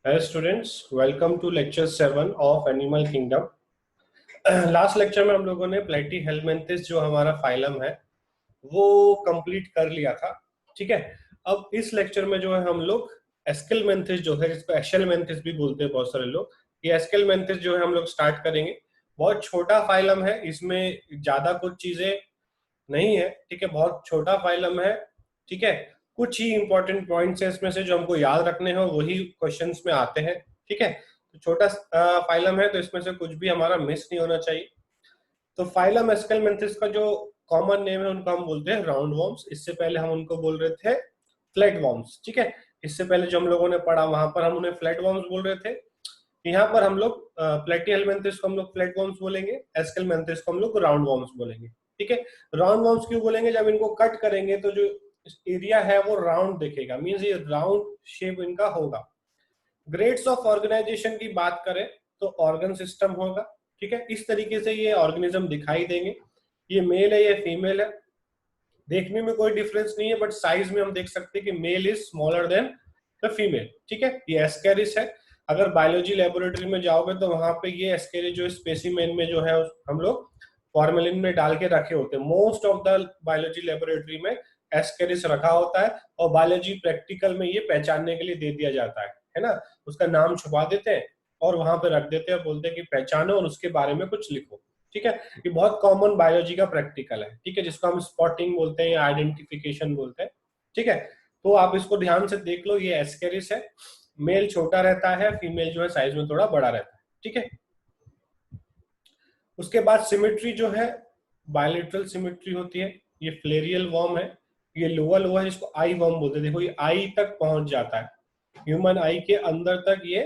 Hello students, welcome to lecture 7 of Animal Kingdom. Last lecture में हम लोगों ने प्लेटीहेलमिन्थिस जो हमारा फाइलम है वो कंप्लीट कर लिया था. ठीक है, अब इस लेक्चर में जो है हम लोग एस्केलमेंथिस जो है, जिसको एशेलमेंथिस भी बोलते हैं बहुत सारे लोग, ये एस्केलमेंथिस जो है हम लोग स्टार्ट करेंगे. बहुत छोटा फाइलम है, इसमें ज्यादा कुछ चीजें नहीं है. ठीक है, बहुत छोटा फाइलम है. ठीक है, कुछ ही इंपॉर्टेंट पॉइंट्स है इसमें से जो हमको याद रखने हो वही क्वेश्चंस में आते हैं. ठीक है, तो छोटा फाइलम है तो इसमें से कुछ भी हमारा मिस नहीं होना चाहिए. तो फाइलम एस्केलमेंथिस का जो कॉमन नेम है उनको हम बोलते हैं राउंड वॉर्म्स. इससे पहले हम उनको बोल रहे थे फ्लैट वॉर्म्स. ठीक है, इससे पहले जो हम लोगों ने पढ़ा वहां पर हम उन्हें फ्लैट वॉर्म्स बोल रहे थे. यहाँ पर हम लोग प्लेटीहेलमिन्थिस को हम लोग फ्लैट वॉर्म्स बोलेंगे, एस्केलमेंथिस को हम लोग राउंड वॉर्म्स बोलेंगे. ठीक है, राउंड वॉर्म्स क्यों बोलेंगे? जब इनको कट करेंगे तो जो एरिया है वो राउंड दिखेगा, मींस ये राउंड शेप इनका होगा. ग्रेड्स ऑफ ऑर्गेनाइजेशन की बात करें तो ऑर्गन सिस्टम होगा. ठीक है, इस तरीके से ये ऑर्गेनिज्म दिखाई देंगे. ये मेल है, ये फीमेल है. देखने में कोई डिफरेंस नहीं है, बट साइज में हम देख सकते हैं कि male is smaller than the female. ठीक है, ये एस्केरिस है. अगर बायोलॉजी लेबोरेटरी में जाओगे तो वहां पे ये एस्केरिस जो स्पेसिमेन में जो है हम लोग फॉर्मेलिन में डाल के रखे होते हैं. Most of the biology laboratory में एस्केरिस रखा होता है और बायोलॉजी प्रैक्टिकल में ये पहचानने के लिए दे दिया जाता है ना. उसका नाम छुपा देते हैं और वहां पे रख देते हैं, बोलते हैं कि पहचानो और उसके बारे में कुछ लिखो. ठीक है, ये बहुत कॉमन बायोलॉजी का प्रैक्टिकल है. ठीक है, जिसको हम स्पॉटिंग बोलते हैं या आइडेंटिफिकेशन बोलते हैं. ठीक है, तो आप इसको ध्यान से देख लो. ये एस्केरिस है, मेल छोटा रहता है, फीमेल जो है साइज में थोड़ा बड़ा रहता है. ठीक है, उसके बाद सिमेट्री जो है बायलेटरल सिमेट्री होती है. ये फ्लेरियल वॉर्म है, ये लोअर वो है जिसको आई वॉर्म बोलते हैं. देखो ये आई तक पहुंच जाता है, ह्यूमन आई के अंदर तक ये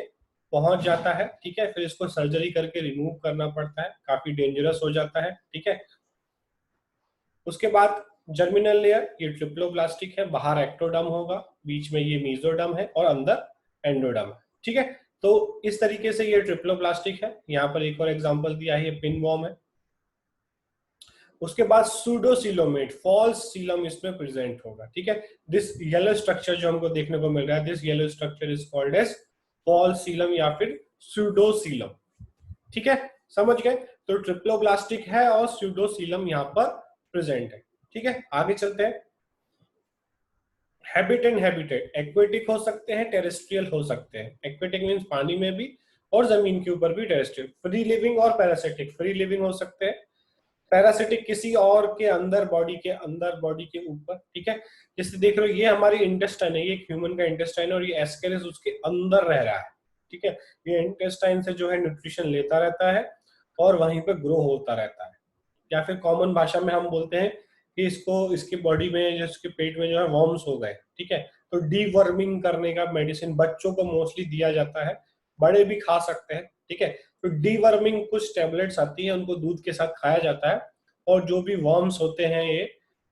पहुंच जाता है. ठीक है, फिर इसको सर्जरी करके रिमूव करना पड़ता है, काफी डेंजरस हो जाता है. ठीक है, उसके बाद जर्मिनल लेयर, ये ट्रिप्लोब्लास्टिक है. बाहर एक्टोडर्म होगा, बीच में ये मीजोडर्म है और अंदर एंडोडर्म है. ठीक है, तो इस तरीके से ये ट्रिप्लोब्लास्टिक है. यहाँ पर एक और एग्जांपल दिया है, ये पिन वॉर्म है. उसके बाद सूडोसीलोमेट, फॉल्स सीलम इसमें प्रेजेंट होगा. ठीक है, दिस येलो स्ट्रक्चर जो हमको देखने को मिल रहा है, this yellow structure is called as false coelom या फिर सूडोसीलम. ठीक है, समझ गए? तो ट्रिप्लोब्लास्टिक है और सूडोसीलम यहाँ पर प्रेजेंट है. ठीक है, आगे चलते हैं. हैबिट एंड हैबिटेट, एक्वेटिक हो सकते हैं, टेरेस्ट्रियल हो सकते हैं. एक्वेटिक मींस पानी में भी और जमीन के ऊपर भी. टेरेस्ट्रियल फ्री लिविंग और पैरासिटिक. फ्री लिविंग हो सकते हैं, पैरासिटिक किसी और के अंदर, बॉडी के अंदर, बॉडी के ऊपर. ठीक है, जैसे देख रहे हो ये हमारी इंटेस्टाइन है, ये ह्यूमन का इंटेस्टाइन है और ये एस्केरिस उसके अंदर रह रहा है. ठीक है, ये इंटेस्टाइन से जो है न्यूट्रिशन लेता रहता है और वहीं पे ग्रो होता रहता है. या फिर कॉमन भाषा में हम बोलते हैं कि इसको, इसकी बॉडी में, जिसके पेट में जो है वॉर्म्स हो गए. ठीक है, तो डीवर्मिंग करने का मेडिसिन बच्चों को मोस्टली दिया जाता है, बड़े भी खा सकते हैं. ठीक है, तो डीवर्मिंग कुछ टैबलेट्स आती है, उनको दूध के साथ खाया जाता है और जो भी वर्म्स होते हैं ये,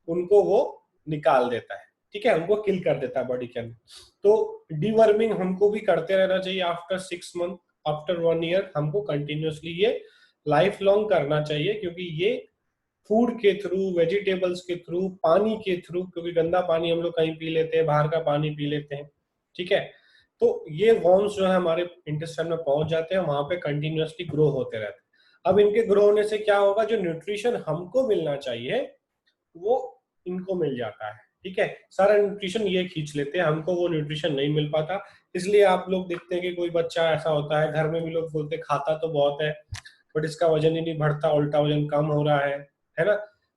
उनको वो निकाल देता है. ठीक है, उनको किल कर देता है बॉडी के अंदर. तो डीवर्मिंग हमको भी करते रहना चाहिए. आफ्टर 6 मंथ, आफ्टर 1 ईयर हमको कंटिन्यूअसली ये लाइफ लॉन्ग करना चाहिए, क्योंकि ये फूड के थ्रू, वेजिटेबल्स के थ्रू, पानी के थ्रू, क्योंकि गंदा पानी हम लोग कहीं पी लेते हैं, बाहर का पानी पी लेते हैं. ठीक है, तो ये वॉर्म्स जो है हमारे इंटेस्टाइन में पहुंच जाते हैं, वहां पे कंटिन्यूअसली ग्रो होते रहते हैं. अब इनके ग्रो होने से क्या होगा, जो न्यूट्रिशन हमको मिलना चाहिए वो इनको मिल जाता है. ठीक है, सारा न्यूट्रिशन ये खींच लेते हैं, हमको वो न्यूट्रिशन नहीं मिल पाता. इसलिए आप लोग देखते हैं कि कोई बच्चा ऐसा होता है, घर में भी लोग बोलते हैं खाता तो बहुत है बट इसका वजन ही नहीं बढ़ता, उल्टा वजन कम हो रहा है ना.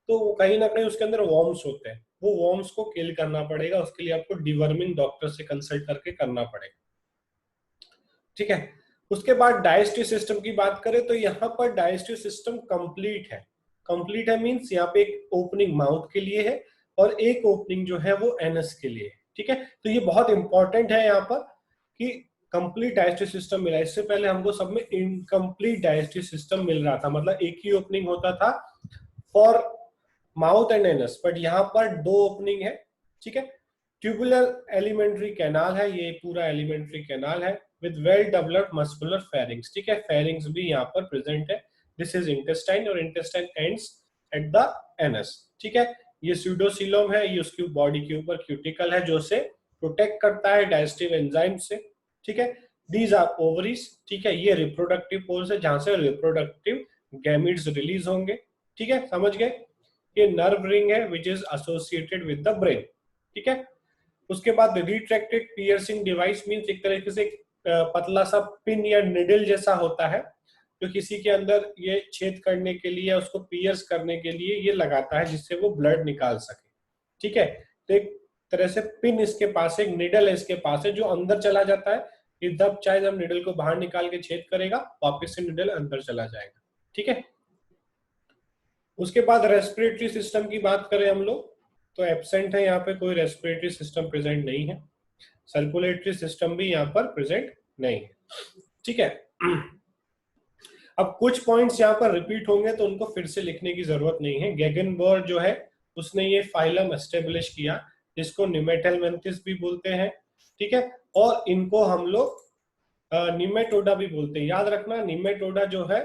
तो कहीं ना कहीं उसके अंदर वॉर्म्स होते हैं, वो वॉर्म्स को किल करना पड़ेगा. उसके लिए आपको डिवर्मिंग डॉक्टर से कंसल्ट करके करना पड़ेगा. ठीक है, उसके बाद डाइजेस्टिव सिस्टम की बात करें तो यहाँ पर डाइजेस्टिव सिस्टम कंप्लीट है. कंप्लीट है मींस यहाँ पे एक ओपनिंग माउथ के लिए है और एक ओपनिंग जो है वो एनस के लिए है. ठीक है, तो ये बहुत इंपॉर्टेंट है यहाँ पर कि कंप्लीट डाइजेस्टिव सिस्टम मिला. इससे पहले हमको सब में इनकम्प्लीट डाइजेस्टिव सिस्टम मिल रहा था, मतलब एक ही ओपनिंग होता था for mouth and anus, but यहाँ पर 2 ओपनिंग है. ठीक है, ट्यूबुलर एलिमेंट्री कैनाल है, ये पूरा एलिमेंट्री कैनाल है with well developed muscular pharynx. ठीक है, फेरिंग्स भी यहाँ पर प्रेजेंट है. दिस इज इंटेस्टाइन और intestine ends at the anus. ठीक है, ये सूडोसीलोम है, ये उसकी बॉडी के ऊपर क्यूटिकल है जो से प्रोटेक्ट करता है डाइजेस्टिव एंजाइम से. ठीक है, दीज आर ओवरीज, ठीक है, ये रिप्रोडक्टिव पोल्स है जहां से रिप्रोडक्टिव गैमिट्स रिलीज होंगे, ठीक है, समझ गए। ये नर्व रिंग है which is associated with the brain, ठीक है। उसके बाद रिट्रैक्टेड पियर्सिंग डिवाइस मींस एक तरीके से पतला सा पिन या निडल जैसा होता है जो किसी के अंदर ये छेद करने के लिए, उसको पियर्स करने के लिए ये लगाता है जिससे वो ब्लड निकाल सके, ठीक है। तो एक तरह से पिन इसके पास है, एक निडल है इसके पास है जो अंदर चला जाता है, ये दब चाहे जब निडल को बाहर निकाल के छेद करेगा वापस से निडल अंदर चला जाएगा, ठीक है। उसके बाद रेस्पिरेटरी सिस्टम की बात करें हम लोग तो एब्सेंट है, यहाँ पे कोई रेस्पिरेटरी सिस्टम प्रेजेंट नहीं है, सर्कुलेटरी सिस्टम भी यहाँ पर प्रेजेंट नहीं है, ठीक है। अब कुछ पॉइंट्स यहाँ पर रिपीट होंगे तो उनको फिर से लिखने की जरूरत नहीं है। गेगनबर्ग जो है उसने ये फाइलम एस्टेब्लिश किया जिसको निमेटलमेंथिस भी बोलते हैं, ठीक है, और इनको हम लोग निमेटोडा भी बोलते हैं। याद रखना निमेटोडा जो है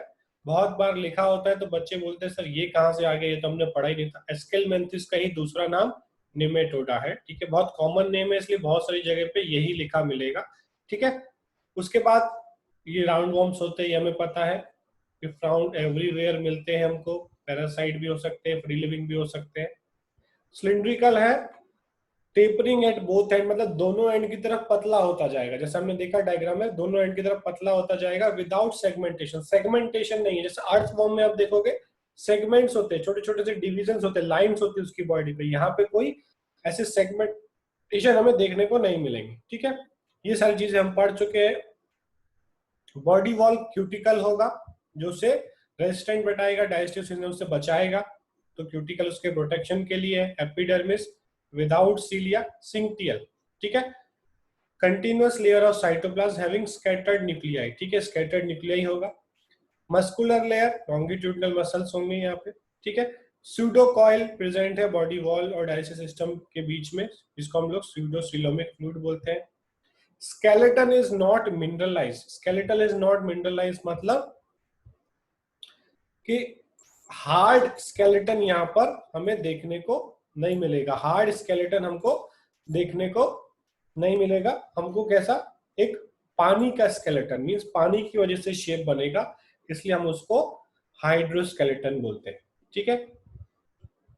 बहुत बार लिखा होता है तो बच्चे बोलते हैं सर ये कहाँ से आ गया, ये तो हमने पढ़ा ही नहीं था। एस्केलमेंथिस का ही दूसरा नाम निमेटोडा है, ठीक है, बहुत कॉमन नेम है इसलिए बहुत सारी जगह पे यही लिखा मिलेगा, ठीक है। उसके बाद ये राउंड वॉर्म्स होते हैं, ये हमें पता है, फाउंड एवरीवेयर मिलते हैं हमको, पैरासाइट भी हो सकते हैं, फ्री लिविंग भी हो सकते हैं। सिलिंड्रिकल है, टेपरिंग एट बोथ एंड, मतलब दोनों एंड की तरफ पतला होता जाएगा, जैसे हमने देखा डायग्राम में दोनों एंड की तरफ पतला होता जाएगा विदाउट सेगमेंटेशन, सेगमेंटेशन नहीं है। जैसे अर्थवॉर्म में आप देखोगे सेगमेंट्स होते हैं, छोटे छोटे से डिविजन्स होते हैं, लाइंस होती है उसकी बॉडी पे, यहाँ पे कोई ऐसे सेगमेंटेशन हमें देखने को नहीं मिलेंगे, ठीक है। ये सारी चीजें हम पढ़ चुके हैं। बॉडी वॉल क्यूटिकल होगा जो उसे रेजिस्टेंट बताएगा, डाइजेस्टिव सिस्टम से बचाएगा, तो क्यूटिकल उसके प्रोटेक्शन के लिए है। एपिडर्मिस विदाउट सीलिया, सिंक्टियल, ठीक है। Continuous layer of cytoplasm having scattered nuclei, ठीक है, स्कैटर्ड न्यूक्लियाई होगा। मस्कुलर लेयर, लॉन्गिट्यूडनल मसल्स होंगे यहाँ पे, ठीक है। स्यूडोकॉइल प्रेजेंट है बॉडी वॉल और डाइजेस्टिव सिस्टम के बीच में, जिसको हम लोग स्यूडोसिलोमिक फ्लूइड बोलते हैं। Skeleton is not mineralised, skeleton is not mineralised मतलब कि हार्ड स्केलेटन यहाँ पर हमें देखने को नहीं मिलेगा, हार्ड स्केलेटन हमको देखने को नहीं मिलेगा। हमको कैसा, एक पानी का स्केलेटन मींस पानी की वजह से शेप बनेगा, इसलिए हम उसको हाइड्रोस्केलेटन बोलते हैं, ठीक है।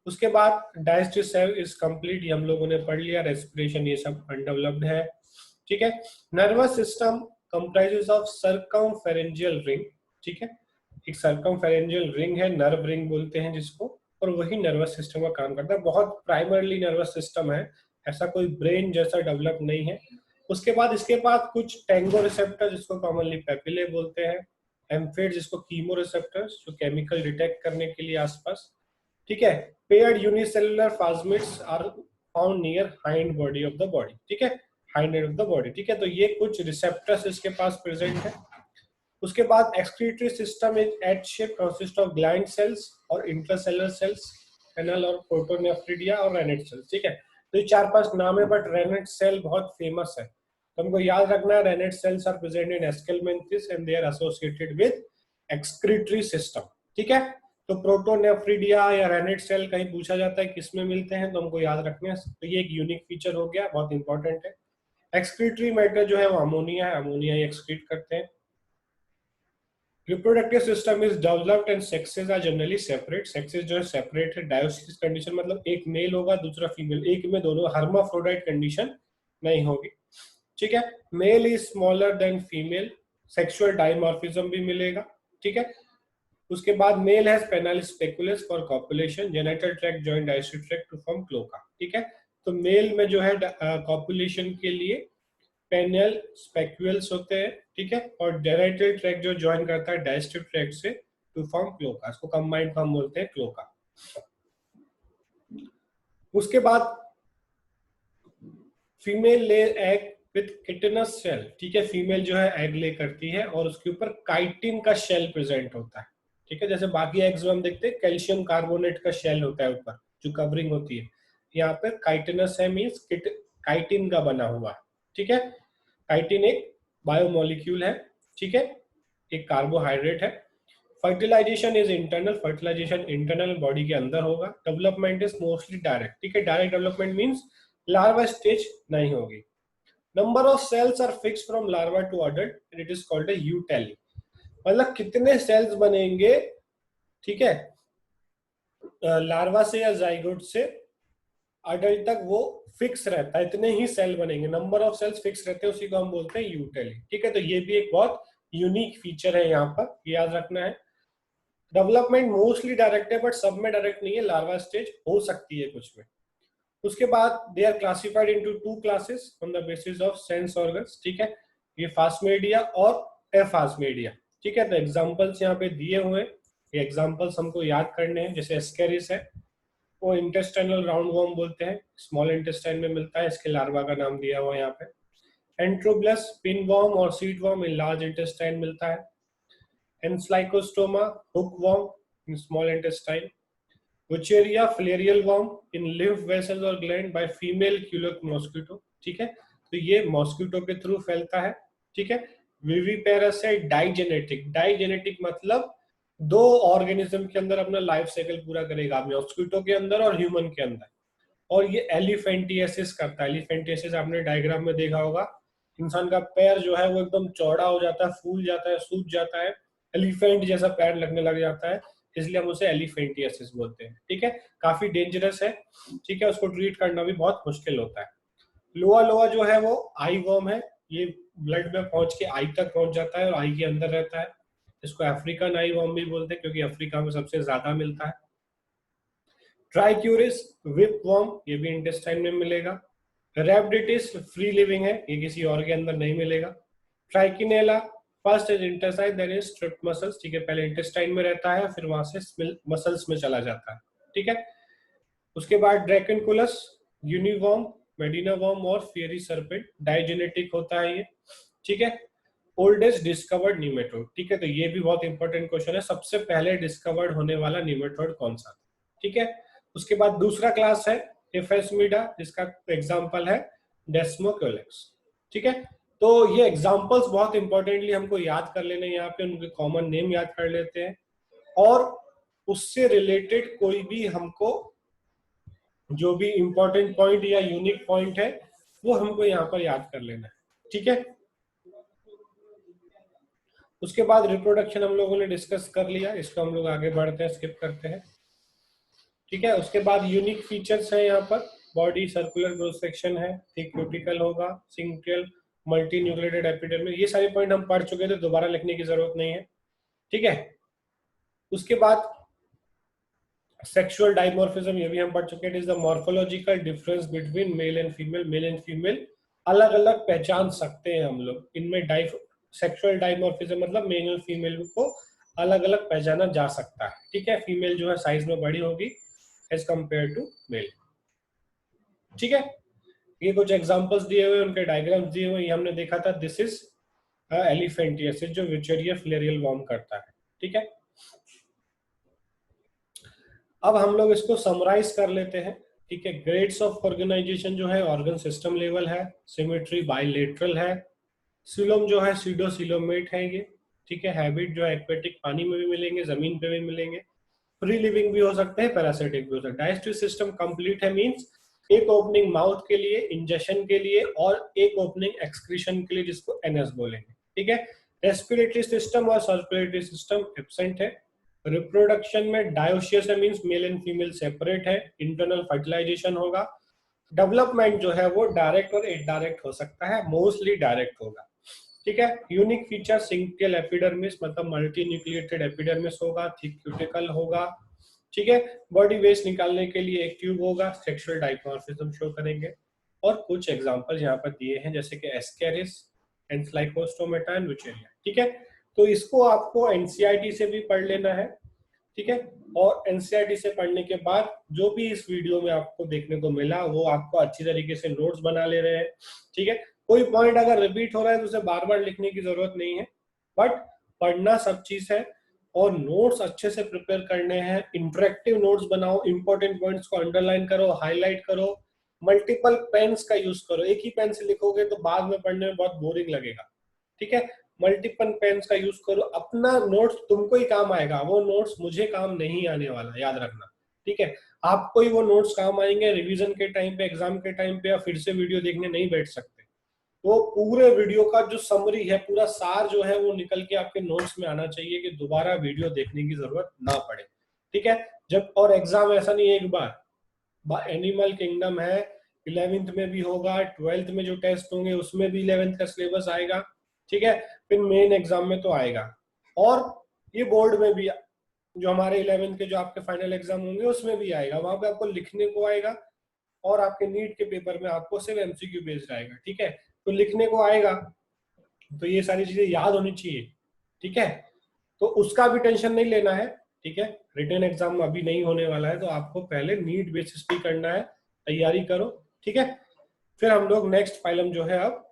उसके बाद डाइजेस्टिव सेल इज कंप्लीट, ये हम लोगों ने पढ़ लिया। रेस्पिरेशन ये सब अनडेवलप्ड है, ठीक है। Nervous system comprises of circumpharyngeal ring, ठीक है, एक सर्कमफेरेंजियल रिंग है, नर्व रिंग बोलते हैं जिसको, और वही नर्वस सिस्टम का काम करता है। बहुत प्राइमरली नर्वस सिस्टम है, ऐसा कोई ब्रेन जैसा डेवलप नहीं है। उसके बाद इसके बाद कुछ टेंगो रिसेप्टर जिसको कॉमनली पेपिले बोलते हैं, एम्फेड जिसको कीमो रिसेप्टर्स जो केमिकल डिटेक्ट करने के लिए आसपास, ठीक है। Paired unicellular plasmids are found near hind body of the body, ठीक है, hind end of the body, ठीक है। तो ये कुछ रिसेप्टर्स इसके पास प्रेजेंट है। उसके बाद excretory system is eight shape consist of gland cells और इंट्रासेलुलर सेल्स, एनल और प्रोटोनेफ्रिडिया और रेनेट सेल्स, ठीक है। तो ये 4-5 नाम है बट रेनेट सेल बहुत फेमस है, तो हमको याद रखना है renette cells are present in aschelminthes and they are associated with excretory system, ठीक है। तो प्रोटोनेफ्रिडिया या रेनेट सेल कहीं पूछा जाता है किसमें मिलते हैं तो हमको याद रखना है, तो ये एक यूनिक फीचर हो गया, बहुत इंपॉर्टेंट है। एक्सक्रीटरी मैटर जो है वो अमोनिया है, अमोनिया ही एक्सक्रीट करते हैं। Reproductive system is developed and sexes are generally separate, sexes जो है सेपरेट है। डायोसिस कंडीशन मतलब एक मेल होगा दूसरा फीमेल, एक में दोनों, हर्माफ्रोडाइट कंडीशन नहीं होगी, ठीक है। Male is smaller than female, sexual dimorphism भी मिलेगा, ठीक है। उसके बाद male has penial spicules for copulation, genital tract join digestive tract to form cloaca, ठीक है। तो मेल में जो है कॉपुलेशन के लिए पेनियल स्पेक्यूल्स होते हैं, ठीक है, और जेनिटल ट्रैक्ट जो ज्वाइन करता है डाइजेस्टिव ट्रैक्ट से टू फॉर्म क्लोका, इसको कंबाइंड फॉर्म बोलते हैं क्लोका। उसके बाद फीमेल ले एग विथ किटनस शेल, ठीक है, फीमेल जो है एग ले करती है और उसके ऊपर काइटिन का शेल प्रेजेंट होता है, ठीक है। जैसे बाकी एग्स में हम देखते हैं कैल्शियम कार्बोनेट का शेल होता है ऊपर जो कवरिंग होती है, यहाँ पे काइटिनस है मींस काइटिन का बना हुआ, ठीक है। काइटिन एक बायोमोलिक्यूल है, ठीक है, एक कार्बोहाइड्रेट है। Fertilisation is internal, fertilisation internal body के अंदर होगा। डेवलपमेंट इज मोस्टली डायरेक्ट, ठीक है, direct development means larva stage नहीं होगी। Number of cells are fix from larva to adult and it is called a eutely, मतलब कितने सेल्स बनेंगे, ठीक है, लार्वा से या जाइगोट से अडल्ट तक वो फिक्स रहता है, इतने ही सेल बनेंगे, नंबर ऑफ सेल्स फिक्स रहते हैं, उसी को हम बोलते हैं यूटेली, ठीक है। तो ये भी एक बहुत यूनिक फीचर है, यहाँ पर याद रखना है। डेवलपमेंट मोस्टली डायरेक्ट है, बट सब में डायरेक्ट नहीं है, लार्वा स्टेज हो सकती है कुछ में। उसके बाद they are classified into 2 classes on the basis of sense organs, ठीक है, ये फास्मेडिया और एफास्मेडिया, ठीक है। तो एग्जांपल्स यहाँ पे दिए हुए, ये एग्जांपल्स हमको याद करने हैं। जैसे एस्केरिस है, वो इंटेस्टाइनल राउंड वॉर्म बोलते हैं, स्मॉल इंटेस्टाइन में मिलता है, इसके लार्वा का नाम दिया हुआ है यहाँ पे। एंट्रोब्लस पिन वॉर्म और seed worm in large intestine मिलता है। Ancylostoma hook worm in small intestine. Wucheria filarial worm in lymph vessels और gland by female Culex mosquito, ठीक है, तो ये मॉस्किटो के थ्रू फैलता है, ठीक है। विविपेरस है डाइजेनेटिक, डाइजेनेटिक मतलब दो ऑर्गेनिज्म के अंदर अपना लाइफ साइकिल पूरा करेगा, मॉस्किटो के अंदर और ह्यूमन के अंदर। और ये एलिफेंटियसिस करता है, एलिफेंटियसिस आपने डायग्राम में देखा होगा, इंसान का पैर जो है वो एकदम चौड़ा हो जाता है, फूल जाता है, सूज जाता है, एलिफेंट जैसा पैर लगने लग जाता है, इसलिए हम उसे एलिफेंटियसिस बोलते हैं, ठीक है। काफी डेंजरस है, ठीक है, उसको ट्रीट करना भी बहुत मुश्किल होता है। लोआ लोआ जो है वो आई वर्म है, ये ब्लड में पहुंच के आई तक पहुंच जाता है और आई के अंदर रहता है, इसको अफ्रीकन आई वर्म भी बोलते हैं क्योंकि अफ्रीका में सबसे ज्यादा मिलता है। ट्राइक्यूरिस विप वर्म, ये भी इंटेस्टाइन में मिलेगा। रैबिडिटिस फ्री लिविंग है, ये किसी और के अंदर नहीं मिलेगा। Trichinella first is intestine then is striped muscles, ठीक है, पहले इंटेस्टाइन में रहता है फिर वहां से मसल्स में चला जाता है, ठीक है। उसके बाद ड्रैकेनकुलस, यूनिवर्म, मेडिना वर्म और फियरी सर्पेंट, डाइजेनेटिक होता है ये, ठीक है। ओल्डेस्ट डिस्कवर्ड न्यूमेटोड, ठीक है, तो ये भी बहुत इंपॉर्टेंट क्वेश्चन है, सबसे पहले डिस्कवर्ड होने वाला न्यूमेटोड कौन सा, ठीक है। उसके बाद दूसरा क्लास है एफेसमिडा, जिसका एग्जांपल है डेस्मोकोलेक्स, ठीक है। तो ये एग्जांपल्स बहुत इंपॉर्टेंटली हमको याद कर लेने, यहाँ पे उनके कॉमन नेम याद कर लेते हैं, और उससे रिलेटेड कोई भी हमको जो भी इंपॉर्टेंट पॉइंट या यूनिक पॉइंट है वो हमको यहाँ पर याद कर लेना है, ठीक है। उसके बाद रिप्रोडक्शन हम लोगों ने डिस्कस कर लिया, इसको हम लोग आगे बढ़ते हैं, स्किप करते हैं, ठीक है। उसके बाद यूनिक फीचर्स है यहाँ पर, बॉडी सर्कुलर ग्रोथ सेक्शन है, थिक क्यूटिकल होगा, सिंगल मल्टी न्यूक्लिएटेड एपिडर्मिस, ये सारे पॉइंट हम पढ़ चुके थे, दोबारा लिखने की जरूरत नहीं है, ठीक है। उसके बाद सेक्सुअल डाइमॉर्फिज्म, ये भी हम पढ़ चुके हैं, it is the morphological difference between male and female, male and female अलग अलग पहचान सकते हैं हम लोग इनमें। सेक्सुअल डाइमॉर्फिज्म मतलब मेल और फीमेल को अलग अलग पहचाना जा सकता है, ठीक है। फीमेल जो है साइज में बड़ी होगी एज कंपेयर टू मेल, ठीक है। ये कुछ एग्जांपल्स दिए हुए, उनके डायग्राम्स दिए हुए, ये हमने देखा था, दिस इज एलिफेंटियसिस जो विचेरिया फिलेरियल वॉर्म करता है, ठीक है। अब हम लोग इसको समराइज कर लेते हैं, ठीक है। ग्रेड्स ऑफ ऑर्गेनाइजेशन जो है ऑर्गन सिस्टम लेवल है, सिमेट्री बाइलेटरल है, सिलोम जो है सीडो सिलोमेट है ये, ठीक है। हैबिट जो है एक्वेटिक पानी में भी मिलेंगे, जमीन पे भी मिलेंगे, फ्री लिविंग भी हो सकते हैं, पैरासिटिक भी हो सकते हैं। डाइजेस्टिव सिस्टम कंप्लीट है मींस एक ओपनिंग माउथ के लिए, इंजेक्शन के लिए, और एक ओपनिंग एक्सक्रीशन के लिए जिसको एनएस बोलेंगे, ठीक है। रेस्पिरेटरी सिस्टम और सर्कुलेटरी सिस्टम एब्सेंट है। रिप्रोडक्शन में डायोसियस है means male and female separate है, इंटरनल फर्टिलाइजेशन होगा। डेवलपमेंट जो है वो डायरेक्ट और इनडायरेक्ट हो सकता है, मोस्टली डायरेक्ट होगा, ठीक है। यूनिक फीचर सिंगल एपिडर्मिस मतलब मल्टी न्यूक्लिएटेड एपिडर्मिस होगा, थिक क्यूटिकल होगा, ठीक है। बॉडी वेस्ट निकालने के लिए एक ट्यूब होगा, सेक्सुअल डाइमॉर्फिज्म शो करेंगे, और कुछ एग्जांपल यहाँ पर दिए हैं जैसे कि एस्केरिस, एंथ्लाइकोस्टोमेटा एंड विचेरिया, ठीक है। तो इसको आपको एनसीईआरटी से भी पढ़ लेना है, ठीक है। और एनसीईआरटी से पढ़ने के बाद जो भी इस वीडियो में आपको देखने को मिला वो आपको अच्छी तरीके से नोट्स बना ले रहे हैं, ठीक है। कोई पॉइंट अगर रिपीट हो रहा है तो उसे बार बार लिखने की जरूरत नहीं है, बट पढ़ना सब चीज है, और नोट्स अच्छे से प्रिपेयर करने हैं, इंटरेक्टिव नोट्स बनाओ, इंपॉर्टेंट पॉइंट्स को अंडरलाइन करो, हाईलाइट करो, मल्टीपल पेन्स का यूज करो, एक ही पेन से लिखोगे तो बाद में पढ़ने में बहुत बोरिंग लगेगा, ठीक है। मल्टीपल पेन्स का यूज करो, अपना नोट्स तुमको ही काम आएगा, वो नोट्स मुझे काम नहीं आने वाला, याद रखना, ठीक है। आपको ही वो नोट्स काम आएंगे, रिवीजन के टाइम पे, एग्जाम के टाइम पे, या फिर से वीडियो देखने नहीं बैठ सकते, तो पूरे वीडियो का जो समरी है, पूरा सार जो है वो निकल के आपके नोट्स में आना चाहिए कि दोबारा वीडियो देखने की जरूरत ना पड़े, ठीक है। जब और एग्जाम ऐसा नहीं है एक बार, एनिमल किंगडम है 11th में भी होगा, 12th में जो टेस्ट होंगे उसमें भी 11th का सिलेबस आएगा, ठीक है। फिर मेन एग्जाम में तो आएगा, और ये बोर्ड में भी जो हमारे 11th के जो आपके फाइनल एग्जाम होंगे उसमें भी आएगा, वहां पे आपको लिखने को आएगा, और आपके नीट के पेपर में आपको सिर्फ एमसीक्यू बेस्ड आएगा, ठीक है। तो लिखने को आएगा, तो ये सारी चीजें याद होनी चाहिए, ठीक है। तो उसका भी टेंशन नहीं लेना है, ठीक है। रिटन एग्जाम अभी नहीं होने वाला है, तो आपको पहले नीट बेसिस पे करना है, तैयारी करो, ठीक है। फिर हम लोग नेक्स्ट फाइलम जो है अब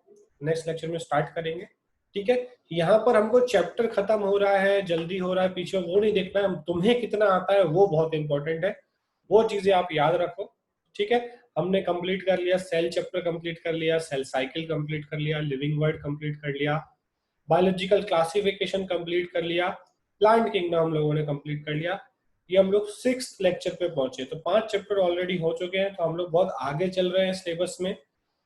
नेक्स्ट लेक्चर में स्टार्ट करेंगे, ठीक है। यहाँ पर हमको चैप्टर खत्म हो रहा है, जल्दी हो रहा है, पीछे वो नहीं देखना है, तुम्हें कितना आता है वो बहुत इंपॉर्टेंट है, वो चीजें आप याद रखो, ठीक है। हमने कंप्लीट कर लिया, सेल चैप्टर कंप्लीट कर लिया, सेल साइकिल कंप्लीट कर लिया, लिविंग वर्ड कंप्लीट कर लिया, बायोलॉजिकल क्लासिफिकेशन कंप्लीट कर लिया, प्लांट किंगडम हम लोगों ने कंप्लीट कर लिया। ये हम लोग 6th लेक्चर पे पहुंचे, तो 5 चैप्टर ऑलरेडी हो चुके हैं, तो हम लोग बहुत आगे चल रहे हैं सिलेबस में।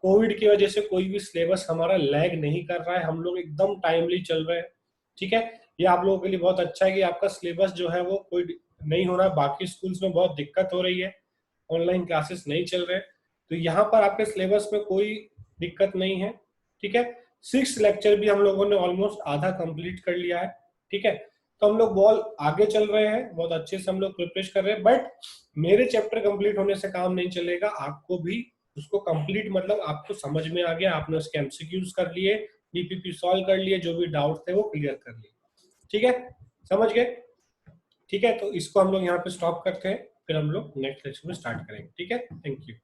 कोविड की वजह से कोई भी सिलेबस हमारा लैग नहीं कर रहा है, हम लोग एकदम टाइमली चल रहे हैं, ठीक है। ये आप लोगों के लिए बहुत अच्छा है कि आपका सिलेबस जो है वो कोई नहीं हो रहा है। बाकी स्कूल्स में बहुत दिक्कत हो रही है, ऑनलाइन क्लासेस नहीं चल रहे, तो यहाँ पर आपके सिलेबस में कोई दिक्कत नहीं है, ठीक है। 6 लेक्चर भी हम लोगों ने ऑलमोस्ट आधा कंप्लीट कर लिया है, ठीक है। तो हम लोग बहुत आगे चल रहे हैं, बहुत अच्छे से हम लोग प्रिपरेश कर रहे हैं, बट मेरे चैप्टर कंप्लीट होने से काम नहीं चलेगा, आपको भी उसको कंप्लीट, मतलब आपको समझ में आ गया, आपने उसके एमसीक्यूज कर लिए, डीपीपी सॉल्व कर लिए, जो भी डाउट थे वो क्लियर कर लिए, ठीक है, समझ गए, ठीक है। तो इसको हम लोग यहाँ पे स्टॉप करते हैं, फिर हम लोग नेक्स्ट लेक्चर में स्टार्ट करेंगे, ठीक है। Thank you.